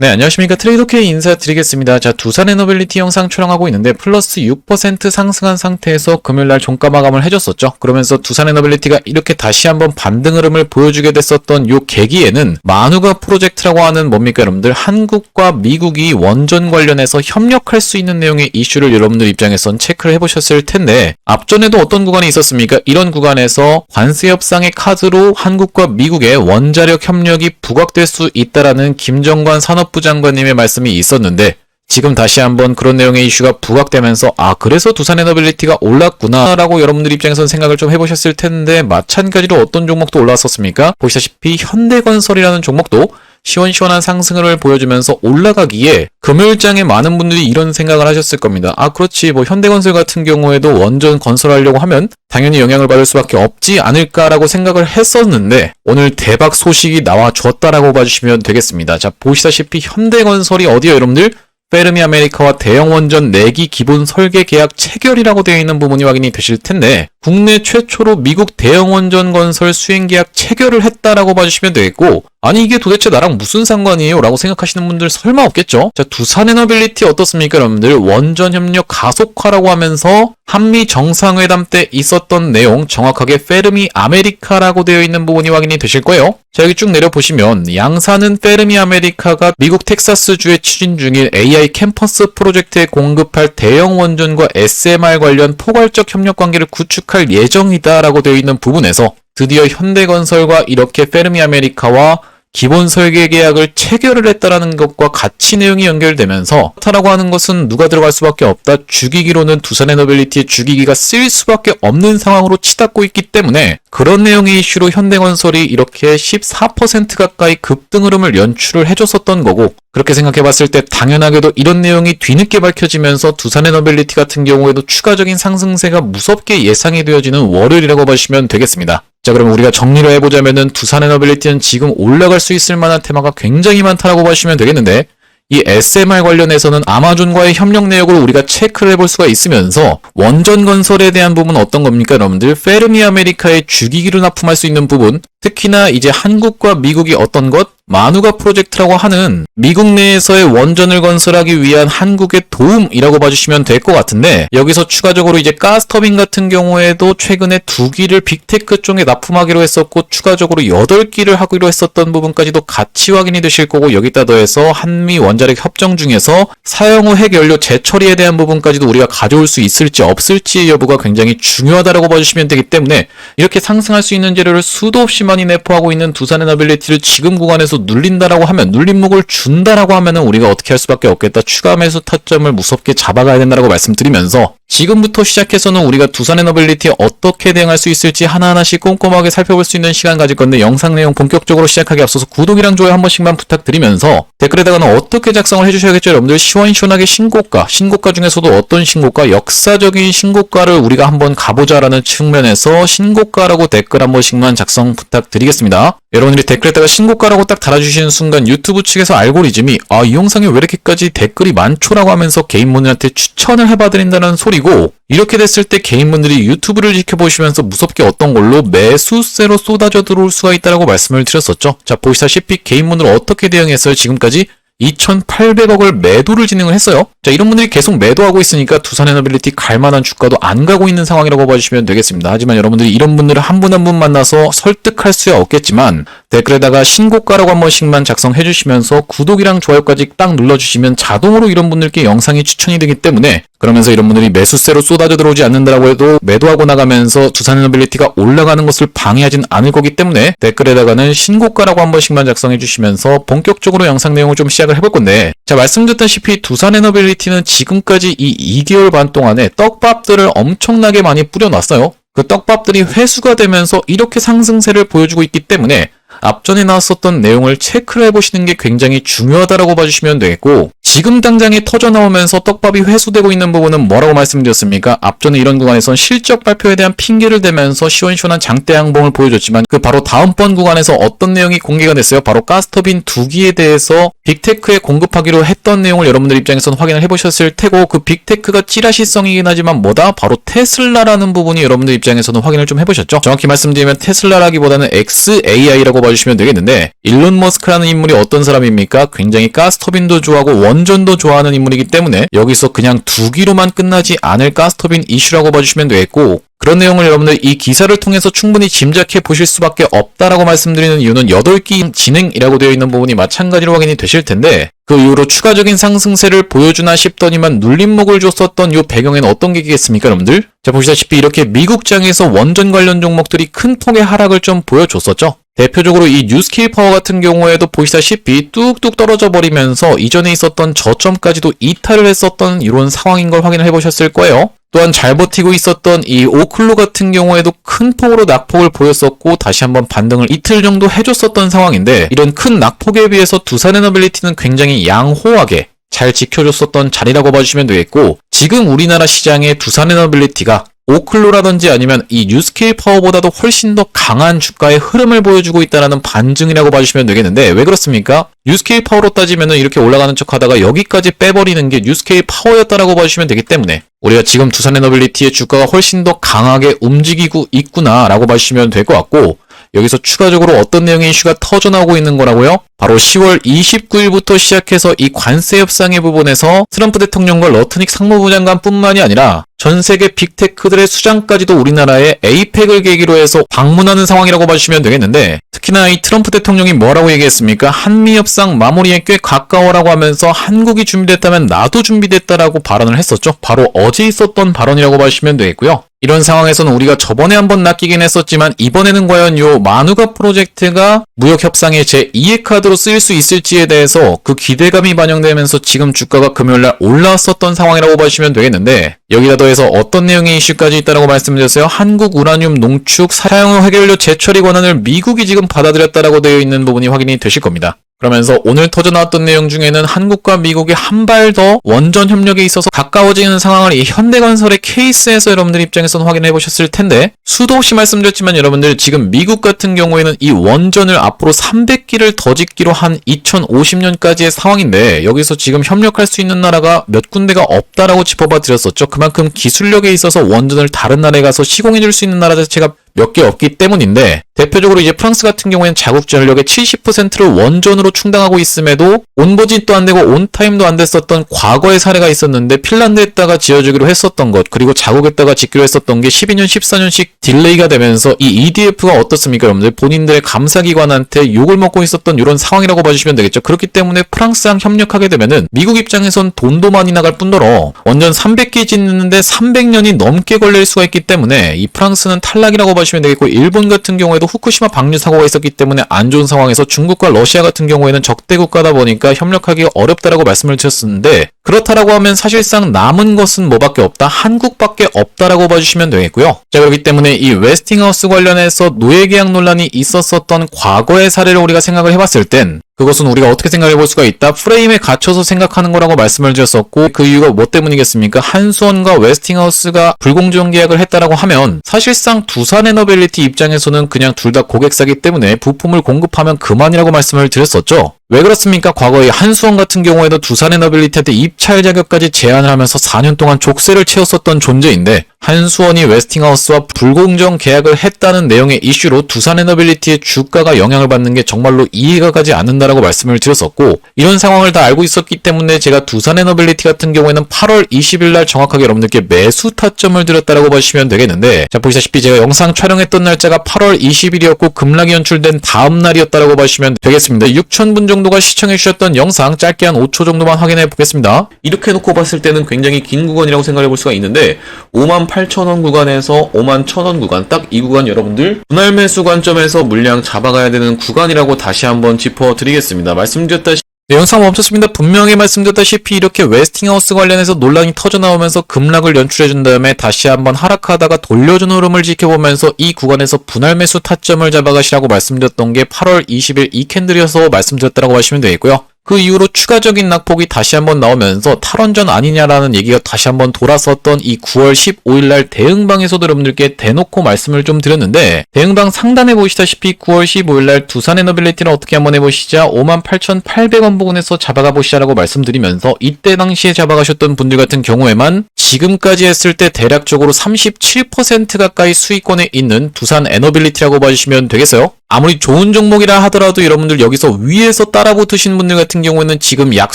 네, 안녕하십니까. 트레이더K 인사드리겠습니다. 자, 두산에너빌리티 영상 촬영하고 있는데 플러스 6% 상승한 상태에서 금요일날 종가 마감을 해줬었죠. 그러면서 두산에너빌리티가 이렇게 다시 한번 반등 흐름을 보여주게 됐었던 요 계기에는 마누가 프로젝트라고 하는 뭡니까 여러분들, 한국과 미국이 원전 관련해서 협력할 수 있는 내용의 이슈를 여러분들 입장에선 체크를 해보셨을 텐데, 앞전에도 어떤 구간이 있었습니까? 이런 구간에서 관세 협상의 카드로 한국과 미국의 원자력 협력이 부각될 수 있다라는 김정관 산업부 장관님의 말씀이 있었는데, 지금 다시 한번 그런 내용의 이슈가 부각되면서 그래서 두산에너빌리티가 올랐구나 라고 여러분들 입장에서는 생각을 좀 해보셨을 텐데, 마찬가지로 어떤 종목도 올라왔었습니까? 보시다시피 현대건설이라는 종목도 시원시원한 상승을 보여주면서 올라가기에 금요일장에 많은 분들이 이런 생각을 하셨을 겁니다. 그렇지, 현대건설 같은 경우에도 원전 건설하려고 하면 당연히 영향을 받을 수밖에 없지 않을까라고 생각을 했었는데, 오늘 대박 소식이 나와줬다라고 봐주시면 되겠습니다. 자, 보시다시피 현대건설이 어디요 여러분들? 페르미 아메리카와 대형 원전 내기 기본 설계 계약 체결이라고 되어 있는 부분이 확인이 되실 텐데, 국내 최초로 미국 대형 원전 건설 수행 계약 체결을 했다라고 봐주시면 되겠고, 아니 이게 도대체 나랑 무슨 상관이에요? 라고 생각하시는 분들 설마 없겠죠? 자, 두산에너빌리티 어떻습니까 여러분들? 원전 협력 가속화라고 하면서 한미 정상회담 때 있었던 내용 정확하게 페르미 아메리카라고 되어 있는 부분이 확인이 되실 거예요. 자, 여기 쭉 내려보시면 양사는 페르미 아메리카가 미국 텍사스주에 추진 중인 AI 캠퍼스 프로젝트에 공급할 대형 원전과 SMR 관련 포괄적 협력 관계를 구축할 예정이다라고 되어 있는 부분에서 드디어 현대건설과 이렇게 페르미 아메리카와 기본 설계 계약을 체결을 했다라는 것과 같이 내용이 연결되면서 타라고 하는 것은 누가 들어갈 수밖에 없다. 주기기로는 두산에너빌리티의 주기기가 쓰일 수밖에 없는 상황으로 치닫고 있기 때문에, 그런 내용의 이슈로 현대건설이 이렇게 14% 가까이 급등 흐름을 연출을 해줬었던 거고, 그렇게 생각해봤을 때 당연하게도 이런 내용이 뒤늦게 밝혀지면서 두산에너빌리티 같은 경우에도 추가적인 상승세가 무섭게 예상이 되어지는 월요일이라고 보시면 되겠습니다. 자, 그럼 우리가 정리를 해보자면은 두산에너빌리티는 지금 올라갈 수 있을 만한 테마가 굉장히 많다라고 보시면 되겠는데, 이 SMR 관련해서는 아마존과의 협력 내역을 우리가 체크를 해볼 수가 있으면서, 원전 건설에 대한 부분은 어떤 겁니까 여러분들? 페르미 아메리카의 주기기를 납품할 수 있는 부분, 특히나 이제 한국과 미국이 어떤 것? 마누가 프로젝트라고 하는 미국 내에서의 원전을 건설하기 위한 한국의 도움이라고 봐주시면 될 것 같은데, 여기서 추가적으로 이제 가스터빈 같은 경우에도 최근에 2기를 빅테크 쪽에 납품하기로 했었고, 추가적으로 8기를 하기로 했었던 부분까지도 같이 확인이 되실 거고, 여기다 더해서 한미 원자력 협정 중에서 사용 후 핵연료 재처리에 대한 부분까지도 우리가 가져올 수 있을지 없을지의 여부가 굉장히 중요하다라고 봐주시면 되기 때문에, 이렇게 상승할 수 있는 재료를 수도 없이 많이 내포하고 있는 두산에너빌리티를 지금 구간에서 눌린다라고 하면, 눌림목을 준다라고 하면은 우리가 어떻게 할 수밖에 없겠다. 추가 매수 타점을 무섭게 잡아가야 된다라고 말씀드리면서, 지금부터 시작해서는 우리가 두산에너빌리티에 어떻게 대응할 수 있을지 하나하나씩 꼼꼼하게 살펴볼 수 있는 시간 가질 건데, 영상 내용 본격적으로 시작하기 앞서서 구독이랑 좋아요 한 번씩만 부탁드리면서, 댓글에다가는 어떻게 작성을 해주셔야겠죠 여러분들? 시원시원하게 신고가 중에서도 어떤 신고가, 역사적인 신고가를 우리가 한번 가보자라는 측면에서 신고가라고 댓글 한 번씩만 작성 부탁드리겠습니다. 여러분들이 댓글에다가 신고가라고 딱 달아주시는 순간 유튜브 측에서 알고리즘이 이 영상에 왜 이렇게까지 댓글이 많죠라고 하면서 개인분들한테 추천을 해봐드린다는 소리고, 이렇게 됐을 때 개인분들이 유튜브를 지켜보시면서 무섭게 어떤 걸로 매수세로 쏟아져 들어올 수가 있다라고 말씀을 드렸었죠. 자, 보시다시피 개인분들 어떻게 대응했어요? 지금까지 2,800억을 매도를 진행을 했어요. 자, 이런 분들이 계속 매도하고 있으니까 두산에너빌리티 갈만한 주가도 안 가고 있는 상황이라고 봐주시면 되겠습니다. 하지만 여러분들이 이런 분들을 한 분 한 분 만나서 설득할 수야 없겠지만, 댓글에다가 신고가라고 한 번씩만 작성해 주시면서 구독이랑 좋아요까지 딱 눌러주시면 자동으로 이런 분들께 영상이 추천이 되기 때문에, 그러면서 이런 분들이 매수세로 쏟아져 들어오지 않는다라고 해도 매도하고 나가면서 두산에너빌리티가 올라가는 것을 방해하진 않을 거기 때문에, 댓글에다가는 신고가라고 한 번씩만 작성해 주시면서 본격적으로 영상 내용을 좀 시작을 해볼 건데, 자, 말씀드렸다시피 두산에너빌리티는 지금까지 이 2개월 반 동안에 떡밥들을 엄청나게 많이 뿌려놨어요. 그 떡밥들이 회수가 되면서 이렇게 상승세를 보여주고 있기 때문에, 앞전에 나왔었던 내용을 체크를 해보시는 게 굉장히 중요하다라고 봐주시면 되겠고, 지금 당장에 터져 나오면서 떡밥이 회수되고 있는 부분은 뭐라고 말씀드렸습니까? 앞전에 이런 구간에선 실적 발표에 대한 핑계를 대면서 시원시원한 장대 양봉을 보여줬지만 그 바로 다음번 구간에서 어떤 내용이 공개가 됐어요? 바로 가스터빈 2기에 대해서 빅테크에 공급하기로 했던 내용을 여러분들 입장에서는 확인을 해보셨을 테고, 그 빅테크가 찌라시성이긴 하지만 뭐다? 바로 테슬라라는 부분이 여러분들 입장에서는 확인을 좀 해보셨죠? 정확히 말씀드리면 테슬라라기보다는 XAI라고 봐주시면 되겠는데, 일론 머스크라는 인물이 어떤 사람입니까? 굉장히 가스터빈도 좋아하고 원전도 좋아하는 인물이기 때문에 여기서 그냥 2기로만 끝나지 않을 가스터빈 이슈라고 봐주시면 되겠고, 그런 내용을 여러분들 이 기사를 통해서 충분히 짐작해 보실 수밖에 없다라고 말씀드리는 이유는 8기 진행이라고 되어 있는 부분이 마찬가지로 확인이 되실 텐데, 그 이후로 추가적인 상승세를 보여주나 싶더니만 눌림목을 줬었던 이 배경에는 어떤 게 있겠습니까, 여러분들? 자, 보시다시피 이렇게 미국장에서 원전 관련 종목들이 큰 폭의 하락을 좀 보여줬었죠. 대표적으로 이 뉴스케일 파워 같은 경우에도 보시다시피 뚝뚝 떨어져 버리면서 이전에 있었던 저점까지도 이탈을 했었던 이런 상황인 걸 확인을 해보셨을 거예요. 또한 잘 버티고 있었던 이 오클로 같은 경우에도 큰 폭으로 낙폭을 보였었고 다시 한번 반등을 이틀 정도 해줬었던 상황인데, 이런 큰 낙폭에 비해서 두산에너빌리티는 굉장히 양호하게 잘 지켜줬었던 자리라고 봐주시면 되겠고, 지금 우리나라 시장의 두산에너빌리티가 오클로라든지 아니면 이 뉴스케일 파워보다도 훨씬 더 강한 주가의 흐름을 보여주고 있다는 반증이라고 봐주시면 되겠는데, 왜 그렇습니까? 뉴스케일 파워로 따지면 이렇게 올라가는 척 하다가 여기까지 빼버리는 게 뉴스케일 파워였다라고 봐주시면 되기 때문에 우리가 지금 두산에너빌리티의 주가가 훨씬 더 강하게 움직이고 있구나라고 봐주시면 될 것 같고, 여기서 추가적으로 어떤 내용의 이슈가 터져나오고 있는 거라고요? 바로 10월 29일부터 시작해서 이 관세 협상의 부분에서 트럼프 대통령과 러트닉 상무부 장관뿐만이 아니라 전 세계 빅테크들의 수장까지도 우리나라에 에이펙을 계기로 해서 방문하는 상황이라고 봐주시면 되겠는데, 특히나 이 트럼프 대통령이 뭐라고 얘기했습니까? 한미 협상 마무리에 꽤 가까워라고 하면서 한국이 준비됐다면 나도 준비됐다라고 발언을 했었죠. 바로 어제 있었던 발언이라고 봐주시면 되겠고요. 이런 상황에서는 우리가 저번에 한번 낚이긴 했었지만 이번에는 과연 요 마누가 프로젝트가 무역 협상의 제2의 카드로 쓰일 수 있을지에 대해서 그 기대감이 반영되면서 지금 주가가 금요일날 올라왔었던 상황이라고 봐주시면 되겠는데, 여기다 더해서 어떤 내용의 이슈까지 있다라고 말씀드렸어요? 한국 우라늄 농축 사용 해결료 재처리 권한을 미국이 지금 받아들였다라고 되어 있는 부분이 확인이 되실 겁니다. 그러면서 오늘 터져나왔던 내용 중에는 한국과 미국이 한 발 더 원전 협력에 있어서 가까워지는 상황을 이 현대건설의 케이스에서 여러분들 입장에서는 확인해 보셨을 텐데, 수도 없이 말씀드렸지만 여러분들 지금 미국 같은 경우에는 이 원전을 앞으로 300기를 더 짓기로 한 2050년까지의 상황인데, 여기서 지금 협력할 수 있는 나라가 몇 군데가 없다라고 짚어봐 드렸었죠. 그만큼 기술력에 있어서 원전을 다른 나라에 가서 시공해 줄 수 있는 나라 자체가 몇 개 없기 때문인데, 대표적으로 이제 프랑스 같은 경우에는 자국 전력의 70%를 원전으로 충당하고 있음에도 온버짓도 안 되고 온타임도 안 됐었던 과거의 사례가 있었는데, 핀란드에다가 지어주기로 했었던 것, 그리고 자국에다가 짓기로 했었던 게 12년, 14년씩 딜레이가 되면서 이 EDF가 어떻습니까, 여러분들? 본인들의 감사기관한테 욕을 먹고 있었던 이런 상황이라고 봐주시면 되겠죠. 그렇기 때문에 프랑스랑 협력하게 되면은 미국 입장에선 돈도 많이 나갈 뿐더러 원전 300개 짓는데 300년이 넘게 걸릴 수가 있기 때문에 이 프랑스는 탈락이라고 봐주시면 되겠고, 일본 같은 경우에도 후쿠시마 방류 사고가 있었기 때문에 안 좋은 상황에서 중국과 러시아 같은 경우에는 적대 국가다 보니까 협력하기가 어렵다라고 말씀을 드렸었는데, 그렇다라고 하면 사실상 남은 것은 뭐밖에 없다? 한국밖에 없다라고 봐주시면 되겠고요. 자, 그렇기 때문에 이 웨스팅하우스 관련해서 노예계약 논란이 있었었던 과거의 사례를 우리가 생각을 해봤을 땐 그것은 우리가 어떻게 생각해 볼 수가 있다? 프레임에 갇혀서 생각하는 거라고 말씀을 드렸었고, 그 이유가 뭐 때문이겠습니까? 한수원과 웨스팅하우스가 불공정 계약을 했다라고 하면 사실상 두산에너빌리티 입장에서는 그냥 둘 다 고객사기 때문에 부품을 공급하면 그만이라고 말씀을 드렸었죠. 왜 그렇습니까? 과거에 한수원 같은 경우에도 두산에너빌리티한테 입찰 자격까지 제한을 하면서 4년 동안 족쇄를 채웠었던 존재인데, 한수원이 웨스팅하우스와 불공정 계약을 했다는 내용의 이슈로 두산에너빌리티의 주가가 영향을 받는 게 정말로 이해가 가지 않는다라고 말씀을 드렸었고, 이런 상황을 다 알고 있었기 때문에 제가 두산에너빌리티 같은 경우에는 8월 20일 날 정확하게 여러분들께 매수 타점을 드렸다라고 보시면 되겠는데, 자, 보시다시피 제가 영상 촬영했던 날짜가 8월 20일이었고 급락이 연출된 다음 날이었다라고 보시면 되겠습니다. 6,000분 정도가 시청해 주셨던 영상 짧게 한 5초 정도만 확인해 보겠습니다. 이렇게 놓고 봤을 때는 굉장히 긴 구간이라고 생각해 볼 수가 있는데, 58,000원 구간에서 51,000원 구간, 딱 이 구간 여러분들 분할 매수 관점에서 물량 잡아가야 되는 구간이라고 다시 한번 짚어드리겠습니다. 말씀드렸다시피 영상 멈췄습니다. 분명히 말씀드렸다시피 이렇게 웨스팅하우스 관련해서 논란이 터져나오면서 급락을 연출해준 다음에 다시 한번 하락하다가 돌려준 흐름을 지켜보면서 이 구간에서 분할 매수 타점을 잡아가시라고 말씀드렸던 게 8월 20일 이 캔들이어서 말씀드렸다고 하시면 되겠고요. 그 이후로 추가적인 낙폭이 다시 한번 나오면서 탈원전 아니냐라는 얘기가 다시 한번 돌았었던 이 9월 15일날 대응방에서도 여러분들께 대놓고 말씀을 좀 드렸는데, 대응방 상단에 보시다시피 9월 15일날 두산에너빌리티를 어떻게 한번 해보시자 58,800원 부근에서 잡아가 보시자라고 말씀드리면서, 이때 당시에 잡아가셨던 분들 같은 경우에만 지금까지 했을 때 대략적으로 37% 가까이 수익권에 있는 두산에너빌리티라고 봐주시면 되겠어요. 아무리 좋은 종목이라 하더라도 여러분들 여기서 위에서 따라붙으신 분들 같은 경우에는 지금 약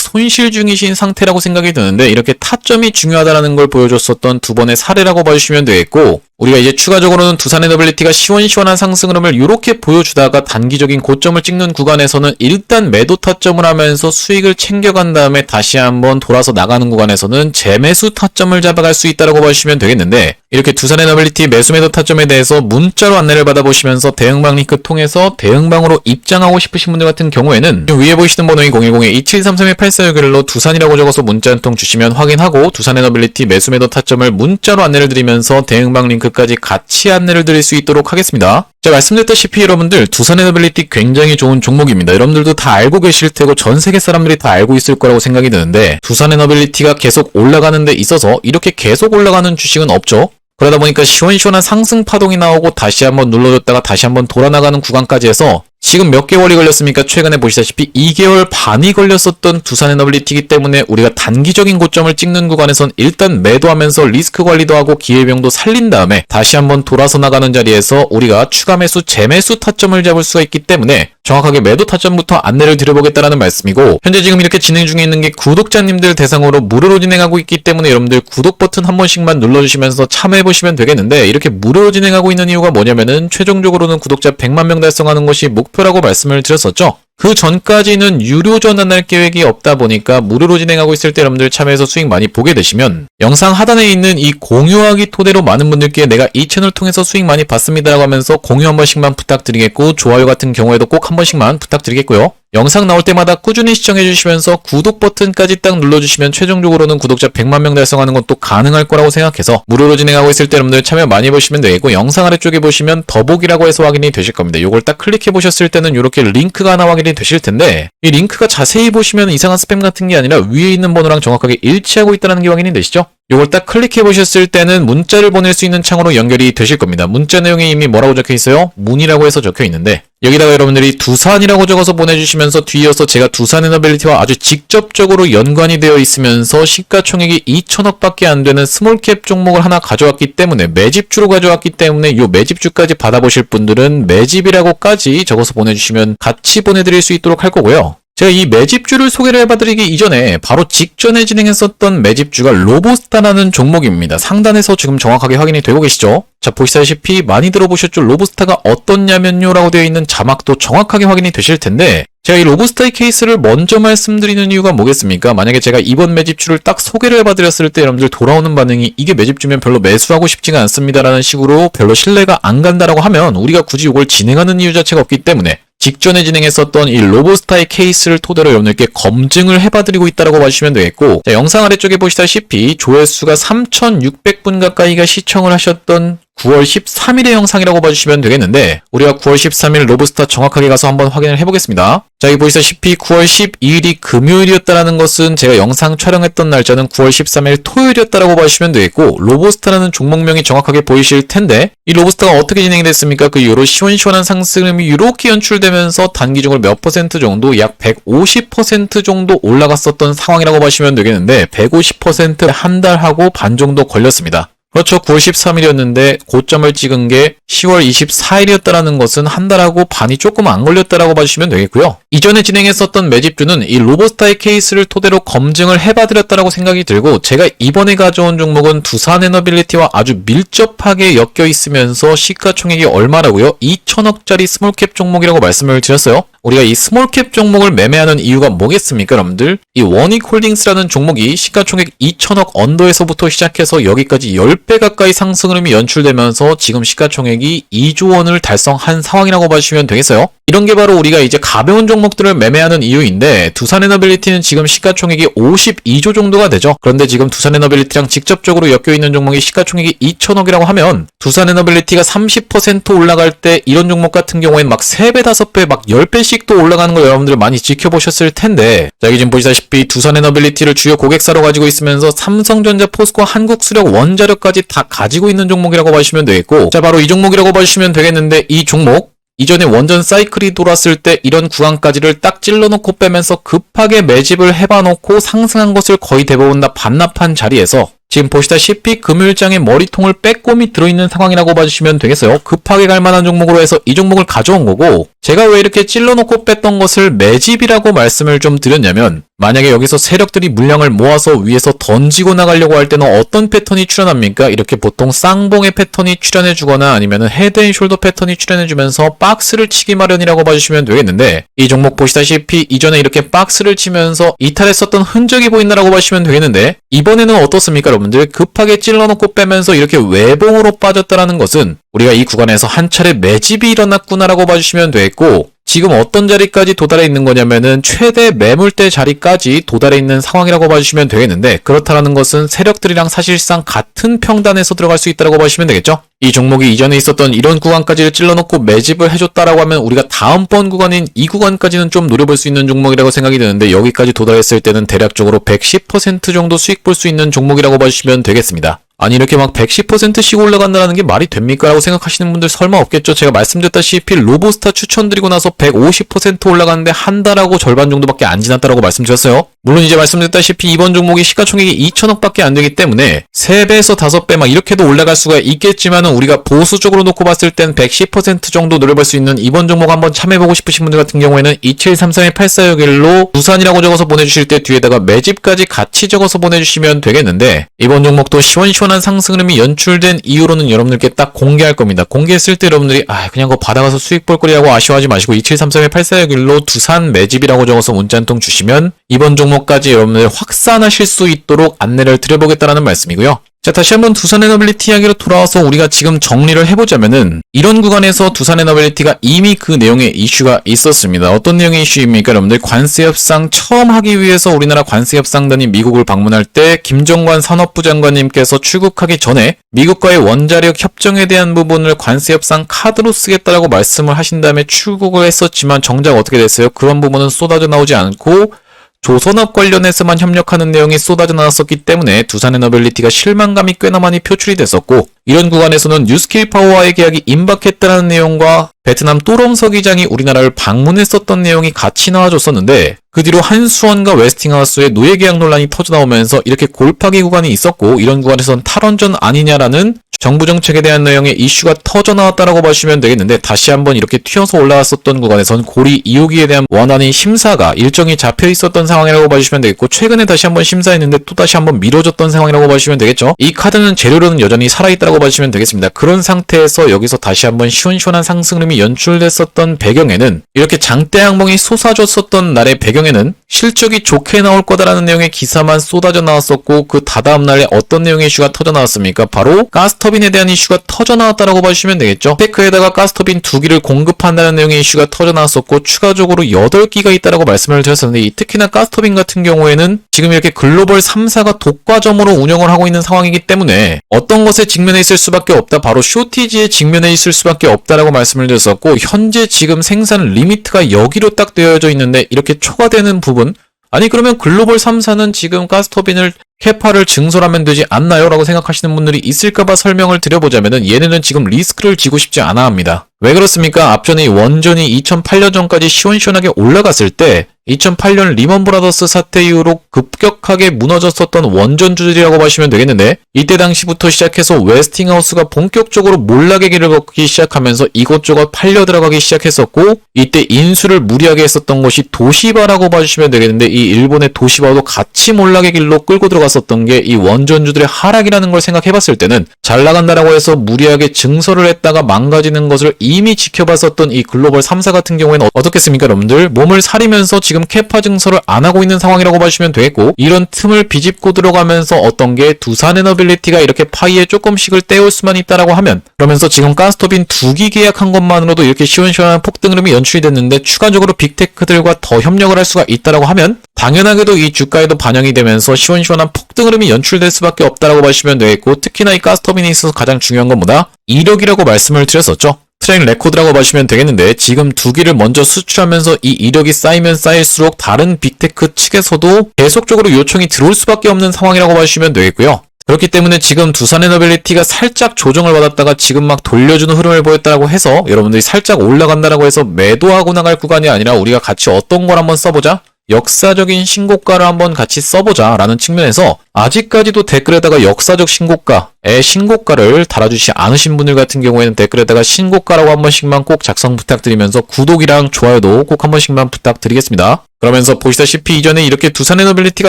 손실 중이신 상태라고 생각이 드는데, 이렇게 타점이 중요하다는 걸 보여줬었던 두 번의 사례라고 봐주시면 되겠고, 우리가 이제 추가적으로는 두산에너빌리티가 시원시원한 상승 흐름을 이렇게 보여주다가 단기적인 고점을 찍는 구간에서는 일단 매도 타점을 하면서 수익을 챙겨간 다음에 다시 한번 돌아서 나가는 구간에서는 재매수 타점을 잡아갈 수 있다고 봐주시면 되겠는데, 이렇게 두산에너빌리티 매수 매도 타점에 대해서 문자로 안내를 받아보시면서 대응방 링크 통해서 대응방으로 입장하고 싶으신 분들 같은 경우에는 위에 보이시는 번호인 010-2733-8461로 두산이라고 적어서 문자 한 통 주시면 확인하고, 두산에너빌리티 매수 매도 타점을 문자로 안내를 드리면서 대응방 링크까지 같이 안내를 드릴 수 있도록 하겠습니다. 제가 말씀드렸다시피 여러분들 두산에너빌리티 굉장히 좋은 종목입니다. 여러분들도 다 알고 계실 테고 전 세계 사람들이 다 알고 있을 거라고 생각이 드는데, 두산에너빌리티가 계속 올라가는 데 있어서 이렇게 계속 올라가는 주식은 없죠. 그러다 보니까 시원시원한 상승 파동이 나오고 다시 한번 눌러줬다가 다시 한번 돌아나가는 구간까지 해서 지금 몇 개월이 걸렸습니까? 최근에 보시다시피 2개월 반이 걸렸었던 두산에너빌리티이기 때문에 우리가 단기적인 고점을 찍는 구간에선 일단 매도하면서 리스크 관리도 하고 기회비용도 살린 다음에 다시 한번 돌아서 나가는 자리에서 우리가 추가 매수, 재매수 타점을 잡을 수가 있기 때문에 정확하게 매도 타점부터 안내를 드려보겠다라는 말씀이고, 현재 지금 이렇게 진행 중에 있는 게 구독자님들 대상으로 무료로 진행하고 있기 때문에 여러분들 구독 버튼 한 번씩만 눌러주시면서 참여해보시면 되겠는데, 이렇게 무료로 진행하고 있는 이유가 뭐냐면은 최종적으로는 구독자 100만 명 달성하는 것이 목표라고 말씀을 드렸었죠. 그 전까지는 유료 전환할 계획이 없다 보니까 무료로 진행하고 있을 때 여러분들 참여해서 수익 많이 보게 되시면 영상 하단에 있는 이 공유하기 토대로 많은 분들께 내가 이 채널 통해서 수익 많이 받습니다라고 하면서 공유 한 번씩만 부탁드리겠고, 좋아요 같은 경우에도 꼭 한 번씩만 부탁드리겠고요. 영상 나올 때마다 꾸준히 시청해주시면서 구독 버튼까지 딱 눌러주시면 최종적으로는 구독자 100만 명 달성하는 것도 가능할 거라고 생각해서 무료로 진행하고 있을 때 여러분들 참여 많이 해보시면 되겠고, 영상 아래쪽에 보시면 더보기라고 해서 확인이 되실 겁니다. 요걸 딱 클릭해 보셨을 때는 이렇게 링크가 하나 확인이 되실 텐데, 이 링크가 자세히 보시면 이상한 스팸 같은 게 아니라 위에 있는 번호랑 정확하게 일치하고 있다는 게 확인이 되시죠? 요걸 딱 클릭해 보셨을 때는 문자를 보낼 수 있는 창으로 연결이 되실 겁니다. 문자 내용이 이미 뭐라고 적혀 있어요? 문의라고 해서 적혀 있는데, 여기다가 여러분들이 두산이라고 적어서 보내주시면서 뒤이어서 제가 두산에너빌리티와 아주 직접적으로 연관이 되어 있으면서 시가총액이 2천억밖에 안 되는 스몰캡 종목을 하나 가져왔기 때문에, 매집주로 가져왔기 때문에 요 매집주까지 받아보실 분들은 매집이라고까지 적어서 보내주시면 같이 보내드릴 수 있도록 할 거고요. 제가 이 매집주를 소개를 해봐드리기 이전에 바로 직전에 진행했었던 매집주가 로보스타라는 종목입니다. 상단에서 지금 정확하게 확인이 되고 계시죠? 자, 보시다시피 많이 들어보셨죠? 로보스타가 어떻냐면요 라고 되어 있는 자막도 정확하게 확인이 되실 텐데, 제가 이 로보스타의 케이스를 먼저 말씀드리는 이유가 뭐겠습니까? 만약에 제가 이번 매집주를 딱 소개를 해봐드렸을 때 여러분들 돌아오는 반응이 이게 매집주면 별로 매수하고 싶지가 않습니다라는 식으로 별로 신뢰가 안 간다라고 하면 우리가 굳이 이걸 진행하는 이유 자체가 없기 때문에 직전에 진행했었던 이 로보스타의 케이스를 토대로 여러분들께 검증을 해봐드리고 있다고 봐주시면 되겠고, 자, 영상 아래쪽에 보시다시피 조회수가 3,600분 가까이가 시청을 하셨던 9월 13일의 영상이라고 봐주시면 되겠는데, 우리가 9월 13일 로브스타 정확하게 가서 한번 확인을 해보겠습니다. 자, 여기 보시다시피 9월 12일이 금요일이었다는 것은 제가 영상 촬영했던 날짜는 9월 13일 토요일이었다고 봐주시면 되겠고, 로브스타라는 종목명이 정확하게 보이실 텐데, 이 로브스타가 어떻게 진행이 됐습니까? 그 이후로 시원시원한 상승이 이렇게 연출되면서 단기적으로 몇 퍼센트 정도, 약 150% 정도 올라갔었던 상황이라고 봐주시면 되겠는데, 150% 한 달하고 반 정도 걸렸습니다. 그렇죠. 9월 13일이었는데 고점을 찍은 게 10월 24일이었다는 것은 한 달하고 반이 조금 안 걸렸다라고 봐주시면 되겠고요. 이전에 진행했었던 매집주는 이 로보스타의 케이스를 토대로 검증을 해봐드렸다라고 생각이 들고, 제가 이번에 가져온 종목은 두산에너빌리티와 아주 밀접하게 엮여 있으면서 시가총액이 얼마라고요? 2천억짜리 스몰캡 종목이라고 말씀을 드렸어요. 우리가 이 스몰캡 종목을 매매하는 이유가 뭐겠습니까, 여러분들? 이 원익홀딩스라는 종목이 시가총액 2천억 언더에서부터 시작해서 여기까지 10배 가까이 상승 흐름이 연출되면서 지금 시가총액이 2조 원을 달성한 상황이라고 봐주시면 되겠어요. 이런 게 바로 우리가 이제 가벼운 종목들을 매매하는 이유인데, 두산에너빌리티는 지금 시가총액이 52조 정도가 되죠. 그런데 지금 두산에너빌리티랑 직접적으로 엮여있는 종목이 시가총액이 2천억이라고 하면, 두산에너빌리티가 30% 올라갈 때 이런 종목 같은 경우에는 막 3배, 5배, 막 10배씩 주식도 올라가는 거 여러분들 많이 지켜보셨을 텐데, 자, 여기 지금 보시다시피 두산에너빌리티를 주요 고객사로 가지고 있으면서 삼성전자, 포스코, 한국수력, 원자력까지 다 가지고 있는 종목이라고 보시면 되겠고, 자, 바로 이 종목이라고 보시면 되겠는데, 이 종목 이전에 원전 사이클이 돌았을 때 이런 구간까지를 딱 찔러놓고 빼면서 급하게 매집을 해봐놓고 상승한 것을 거의 대부분 다 반납한 자리에서 지금 보시다시피 금요일장에 머리통을 빼꼼히 들어있는 상황이라고 봐주시면 되겠어요. 급하게 갈 만한 종목으로 해서 이 종목을 가져온 거고, 제가 왜 이렇게 찔러놓고 뺐던 것을 매집이라고 말씀을 좀 드렸냐면, 만약에 여기서 세력들이 물량을 모아서 위에서 던지고 나가려고 할 때는 어떤 패턴이 출현합니까? 이렇게 보통 쌍봉의 패턴이 출현해주거나 아니면은 헤드앤숄더 패턴이 출현해주면서 박스를 치기 마련이라고 봐주시면 되겠는데, 이 종목 보시다시피 이전에 이렇게 박스를 치면서 이탈했었던 흔적이 보인다라고 봐주시면 되겠는데, 이번에는 어떻습니까 여러분들? 급하게 찔러놓고 빼면서 이렇게 외봉으로 빠졌다라는 것은 우리가 이 구간에서 한 차례 매집이 일어났구나라고 봐주시면 되겠고, 지금 어떤 자리까지 도달해 있는 거냐면은 최대 매물대 자리까지 도달해 있는 상황이라고 봐주시면 되겠는데, 그렇다라는 것은 세력들이랑 사실상 같은 평단에서 들어갈 수 있다고 봐주시면 되겠죠? 이 종목이 이전에 있었던 이런 구간까지를 찔러놓고 매집을 해줬다라고 하면 우리가 다음번 구간인 이 구간까지는 좀 노려볼 수 있는 종목이라고 생각이 드는데, 여기까지 도달했을 때는 대략적으로 110% 정도 수익 볼 수 있는 종목이라고 봐주시면 되겠습니다. 아니 이렇게 막 110%씩 올라간다는 게 말이 됩니까? 라고 생각하시는 분들 설마 없겠죠? 제가 말씀드렸다시피 로보스타 추천드리고 나서 150% 올라갔는데 한 달하고 절반 정도밖에 안 지났다라고 말씀드렸어요. 물론 이제 말씀드렸다시피 이번 종목이 시가총액이 2천억밖에 안 되기 때문에 3배에서 5배 막 이렇게도 올라갈 수가 있겠지만은 우리가 보수적으로 놓고 봤을 땐 110% 정도 노려볼 수 있는 이번 종목 한번 참여해보고 싶으신 분들 같은 경우에는 2733-8461로 두산이라고 적어서 보내주실 때 뒤에다가 매집까지 같이 적어서 보내주시면 되겠는데, 이번 종목도 시원시원한 상승 흐름이 연출된 이유로는 여러분들께 딱 공개할 겁니다. 공개했을 때 여러분들이 그냥 그거 받아가서 수익 볼 거리라고 아쉬워하지 마시고 2733-8461로 두산 매집이라고 적어서 문자 한 통 주시면 이번 종목까지 여러분들 확산하실 수 있도록 안내를 드려보겠다라는 말씀이고요. 자, 다시 한번 두산에너빌리티 이야기로 돌아와서 우리가 지금 정리를 해보자면은, 이런 구간에서 두산에너빌리티가 이미 그 내용의 이슈가 있었습니다. 어떤 내용의 이슈입니까? 여러분들 관세 협상 처음 하기 위해서 우리나라 관세 협상단이 미국을 방문할 때 김정관 산업부 장관님께서 출국하기 전에 미국과의 원자력 협정에 대한 부분을 관세 협상 카드로 쓰겠다라고 말씀을 하신 다음에 출국을 했었지만 정작 어떻게 됐어요? 그런 부분은 쏟아져 나오지 않고 조선업 관련해서만 협력하는 내용이 쏟아져 나왔었기 때문에 두산에너빌리티가 실망감이 꽤나 많이 표출이 됐었고, 이런 구간에서는 뉴스킬 파워와의 계약이 임박했다는 내용과 베트남 또롬서 기장이 우리나라를 방문했었던 내용이 같이 나와줬었는데, 그 뒤로 한수원과 웨스팅하우스의 노예 계약 논란이 터져나오면서 이렇게 골파기 구간이 있었고, 이런 구간에선 탈원전 아니냐라는 정부 정책에 대한 내용의 이슈가 터져나왔다라고 보시면 되겠는데, 다시 한번 이렇게 튀어서 올라왔었던 구간에선 고리 2호기에 대한 원안의 심사가 일정이 잡혀 있었던 상황이라고 봐주시면 되겠고, 최근에 다시 한번 심사했는데 또 다시 한번 미뤄졌던 상황이라고 봐주시면 되겠죠. 이 카드는 재료로는 여전히 살아있다고 봐주시면 되겠습니다. 그런 상태에서 여기서 다시 한번 시원시원한 상승 흐름이 연출됐었던 배경에는, 이렇게 장대 항봉이 솟아줬었던 날의 배경에는 실적이 좋게 나올 거다라는 내용의 기사만 쏟아져 나왔었고, 그 다다음 날에 어떤 내용의 이슈가 터져 나왔습니까? 바로 가스터빈에 대한 이슈가 터져 나왔다라고 봐주시면 되겠죠. 테크에다가 가스터빈 2기를 공급한다는 내용의 이슈가 터져 나왔었고, 추가적으로 8기가 있다라고 말씀을 드렸었는데, 특히나 가스터빈 같은 경우에는 지금 이렇게 글로벌 3사가 독과점으로 운영을 하고 있는 상황이기 때문에 어떤 것에 직면해 있을 수밖에 없다, 바로 쇼티지에 직면해 있을 수밖에 없다라고 말씀을 드렸었고, 현재 지금 생산 리미트가 여기로 딱 되어져 있는데 이렇게 초과되는 부분, 아니 그러면 글로벌 3사는 지금 가스터빈을 캐파를 증설하면 되지 않나요? 라고 생각하시는 분들이 있을까봐 설명을 드려보자면은, 얘네는 지금 리스크를 지고 싶지 않아 합니다. 왜 그렇습니까? 앞전에 원전이 2008년 전까지 시원시원하게 올라갔을 때 2008년 리먼 브라더스 사태 이후로 급격하게 무너졌었던 원전주들이라고 보시면 되겠는데, 이때 당시부터 시작해서 웨스팅하우스가 본격적으로 몰락의 길을 걷기 시작하면서 이것저것 팔려 들어가기 시작했었고, 이때 인수를 무리하게 했었던 것이 도시바라고 봐주시면 되겠는데, 이 일본의 도시바도 같이 몰락의 길로 끌고 들어갔었던 게 이 원전주들의 하락이라는 걸 생각해봤을 때는, 잘 나간다라고 해서 무리하게 증설을 했다가 망가지는 것을 이미 지켜봤었던 이 글로벌 3사 같은 경우에는 어떻겠습니까 여러분들? 몸을 사리면서 지금 캐파 증설을 안 하고 있는 상황이라고 봐주시면 되겠고, 이런 틈을 비집고 들어가면서 어떤 게 두산에너빌리티가 이렇게 파이에 조금씩을 떼올 수만 있다라고 하면, 그러면서 지금 가스터빈 2기 계약한 것만으로도 이렇게 시원시원한 폭등 흐름이 연출이 됐는데, 추가적으로 빅테크들과 더 협력을 할 수가 있다라고 하면 당연하게도 이 주가에도 반영이 되면서 시원시원한 폭등 흐름이 연출될 수밖에 없다라고 보시면 되겠고, 특히나 이 가스터빈에 있어서 가장 중요한 건 뭐다? 이력이라고 말씀을 드렸었죠. 트랙 레코드라고 보시면 되겠는데 지금 두 기를 먼저 수출하면서 이 이력이 쌓이면 쌓일수록 다른 빅테크 측에서도 계속적으로 요청이 들어올 수밖에 없는 상황이라고 보시면 되겠고요. 그렇기 때문에 지금 두산 에너빌리티가 살짝 조정을 받았다가 지금 막 돌려주는 흐름을 보였다고 해서 여러분들이 살짝 올라간다라고 해서 매도하고 나갈 구간이 아니라 우리가 같이 어떤 걸 한번 써보자? 역사적인 신고가를 한번 같이 써보자 라는 측면에서 아직까지도 댓글에다가 역사적 신고가의 신고가를 달아주시 않으신 분들 같은 경우에는 댓글에다가 신고가라고 한 번씩만 꼭 작성 부탁드리면서 구독이랑 좋아요도 꼭 한 번씩만 부탁드리겠습니다. 그러면서 보시다시피 이전에 이렇게 두산 에너빌리티가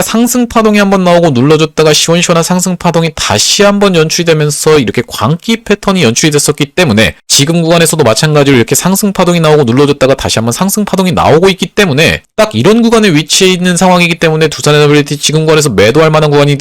상승 파동이 한번 나오고 눌러줬다가 시원시원한 상승 파동이 다시 한번 연출이 되면서 이렇게 광기 패턴이 연출이 됐었기 때문에 지금 구간에서도 마찬가지로 이렇게 상승 파동이 나오고 눌러줬다가 다시 한번 상승 파동이 나오고 있기 때문에 딱 이런 구간에 위치해 있는 상황이기 때문에 두산 에너빌리티 지금 구간에서 매도할 만한 구간이다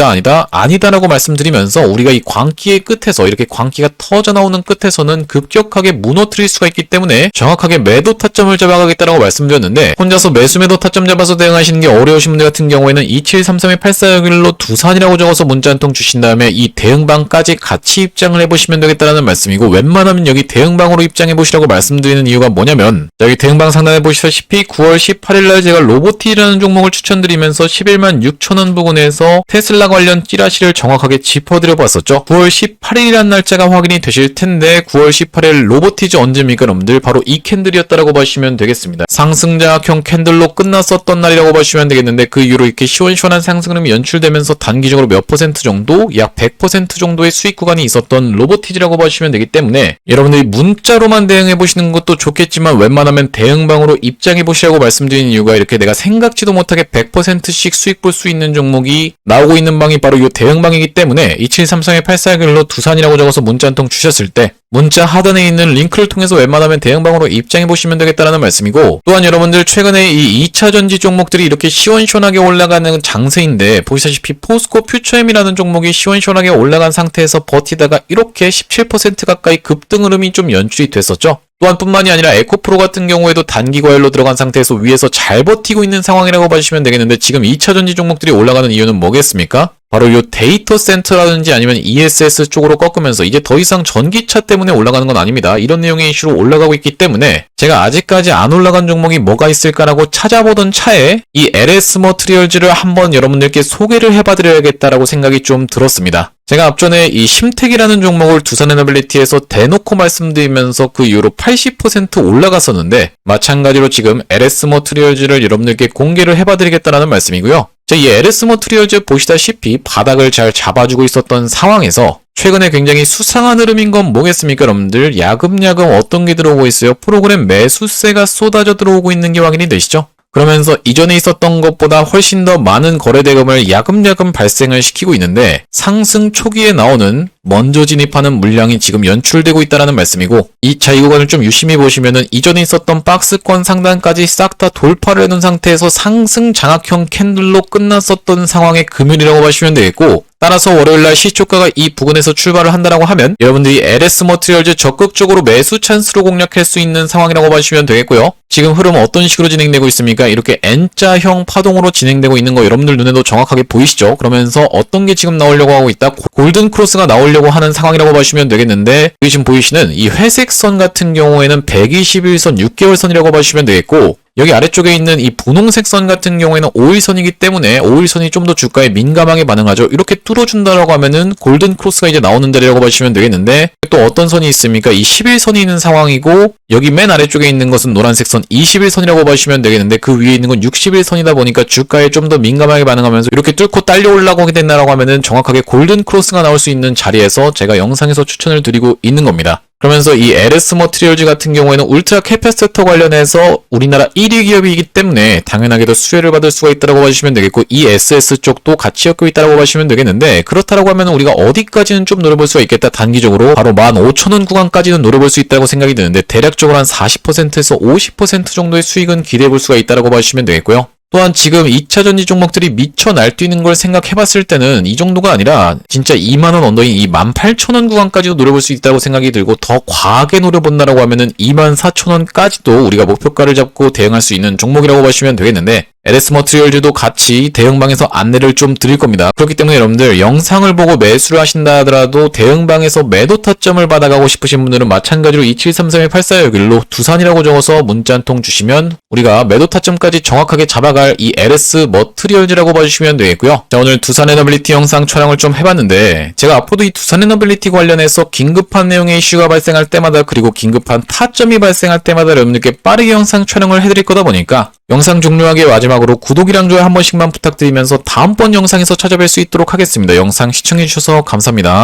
아니다라고 말씀드리면서 우리가 이 광기의 끝에서 이렇게 광기가 터져 나오는 끝에서는 급격하게 무너뜨릴 수가 있기 때문에 정확하게 매도 타점을 잡아가겠다라고 말씀드렸는데 혼자서 매수 매도 타점 잡아서 대응하시는 게 어려우신 분들 같은 경우에는 2733-8461로 두산이라고 적어서 문자 한 통 주신 다음에 이 대응방까지 같이 입장을 해보시면 되겠다라는 말씀이고 웬만하면 여기 대응방으로 입장해보시라고 말씀드리는 이유가 뭐냐면 여기 대응방 상단에 보시다시피 9월 18일날 제가 로보티라는 종목을 추천드리면서 11만 6천원 부근에서 테슬라 관련 찌라시를 정확하게 짚어드려 봤었죠. 9월 18일이라는 날짜가 확인이 되실 텐데 9월 18일 로보티즈 언제입니까 여러분들? 바로 이 캔들이었다라고 보시면 되겠습니다. 상승장악형 캔들로 끝났었던 날이라고 보시면 되겠는데 그 이후로 이렇게 시원시원한 상승흐름이 연출되면서 단기적으로 몇 퍼센트 정도? 약 100% 정도의 수익 구간이 있었던 로보티즈라고 보시면 되기 때문에 여러분들이 문자로만 대응해 보시는 것도 좋겠지만 웬만하면 대응방으로 입장해 보시라고 말씀드리는 이유가 이렇게 내가 생각지도 못하게 100%씩 수익 볼 수 있는 종목이 나오고 있는 방이 바로 이 대응방이기 때문에 2733-8461로 두산이라고 적어서 문자 한 통 주셨을 때 문자 하단에 있는 링크를 통해서 웬만하면 대응방으로 입장해 보시면 되겠다라는 말씀이고 또한 여러분들 최근에 이 2차 전지 종목들이 이렇게 시원시원하게 올라가는 장세인데 보시다시피 포스코 퓨처엠이라는 종목이 시원시원하게 올라간 상태에서 버티다가 이렇게 17% 가까이 급등 흐름이 좀 연출이 됐었죠. 또한 뿐만이 아니라 에코프로 같은 경우에도 단기 과열로 들어간 상태에서 위에서 잘 버티고 있는 상황이라고 봐주시면 되겠는데 지금 2차 전지 종목들이 올라가는 이유는 뭐겠습니까? 바로 이 데이터 센터라든지 아니면 ESS 쪽으로 꺾으면서 이제 더 이상 전기차 때문에 올라가는 건 아닙니다. 이런 내용의 이슈로 올라가고 있기 때문에 제가 아직까지 안 올라간 종목이 뭐가 있을까라고 찾아보던 차에 이 LS 머트리얼즈를 한번 여러분들께 소개를 해봐드려야겠다라고 생각이 좀 들었습니다. 제가 앞전에 이 심택이라는 종목을 두산 에너빌리티에서 대놓고 말씀드리면서 그 이후로 80% 올라갔었는데 마찬가지로 지금 LS 머트리얼즈를 여러분들께 공개를 해봐드리겠다라는 말씀이고요. 이 LS 머트리얼즈 보시다시피 바닥을 잘 잡아주고 있었던 상황에서 최근에 굉장히 수상한 흐름인 건 뭐겠습니까 여러분들? 야금야금 어떤 게 들어오고 있어요? 프로그램 매수세가 쏟아져 들어오고 있는 게 확인이 되시죠? 그러면서 이전에 있었던 것보다 훨씬 더 많은 거래대금을 야금야금 발생을 시키고 있는데 상승 초기에 나오는 먼저 진입하는 물량이 지금 연출되고 있다는 말씀이고 이 이 구간을 좀 유심히 보시면은 이전에 있었던 박스권 상단까지 싹 다 돌파를 해놓은 상태에서 상승 장악형 캔들로 끝났었던 상황의 금요일이라고 보시면 되겠고 따라서 월요일날 시초가가 이 부근에서 출발을 한다라고 하면 여러분들이 LS 머트리얼즈 적극적으로 매수 찬스로 공략할 수 있는 상황이라고 보시면 되겠고요. 지금 흐름 어떤 식으로 진행되고 있습니까? 이렇게 N자형 파동으로 진행되고 있는 거 여러분들 눈에도 정확하게 보이시죠? 그러면서 어떤 게 지금 나오려고 하고 있다? 골든 크로스가 나오려고 하는 상황이라고 보시면 되겠는데 여기 지금 보이시는 이 회색 선 같은 경우에는 121선 6개월 선이라고 보시면 되겠고 여기 아래쪽에 있는 이 분홍색 선 같은 경우에는 5일선이기 때문에 5일선이 좀 더 주가에 민감하게 반응하죠. 이렇게 뚫어준다라고 하면은 골든 크로스가 이제 나오는 자리라고 보시면 되겠는데 또 어떤 선이 있습니까? 이 11선이 있는 상황이고 여기 맨 아래쪽에 있는 것은 노란색 선 21선이라고 보시면 되겠는데 그 위에 있는 건 61선이다 보니까 주가에 좀 더 민감하게 반응하면서 이렇게 뚫고 딸려 올라가게 된다라고 하면은 정확하게 골든 크로스가 나올 수 있는 자리에서 제가 영상에서 추천을 드리고 있는 겁니다. 그러면서 이 LS 머트리얼즈 같은 경우에는 울트라 캐패시터 관련해서 우리나라 1위 기업이기 때문에 당연하게도 수혜를 받을 수가 있다고 봐주시면 되겠고 이 SS 쪽도 같이 엮여 있다고 봐주시면 되겠는데 그렇다라고 하면 우리가 어디까지는 좀 노려볼 수가 있겠다. 단기적으로 바로 15,000원 구간까지는 노려볼 수 있다고 생각이 드는데 대략적으로 한 40%에서 50% 정도의 수익은 기대해 볼 수가 있다고 봐주시면 되겠고요. 또한 지금 2차 전지 종목들이 미쳐 날뛰는 걸 생각해봤을 때는 이 정도가 아니라 진짜 2만원 언더인 이 18,000원 구간까지도 노려볼 수 있다고 생각이 들고 더 과하게 노려본다라고 하면은 24,000원까지도 우리가 목표가를 잡고 대응할 수 있는 종목이라고 보시면 되겠는데 LS 머티리얼즈도 같이 대응방에서 안내를 좀 드릴 겁니다. 그렇기 때문에 여러분들 영상을 보고 매수를 하신다 하더라도 대응방에서 매도 타점을 받아가고 싶으신 분들은 마찬가지로 2733-8461로 두산이라고 적어서 문자 한 통 주시면 우리가 매도 타점까지 정확하게 잡아갈 이 LS 머티리얼즈라고 봐주시면 되겠고요. 자, 오늘 두산 에너빌리티 영상 촬영을 좀 해봤는데 제가 앞으로도 이 두산 에너빌리티 관련해서 긴급한 내용의 이슈가 발생할 때마다 그리고 긴급한 타점이 발생할 때마다 여러분들께 빠르게 영상 촬영을 해드릴 거다 보니까 영상 종료하기 마지막으로 구독이랑 좋아요 한 번씩만 부탁드리면서 다음번 영상에서 찾아뵐 수 있도록 하겠습니다. 영상 시청해주셔서 감사합니다.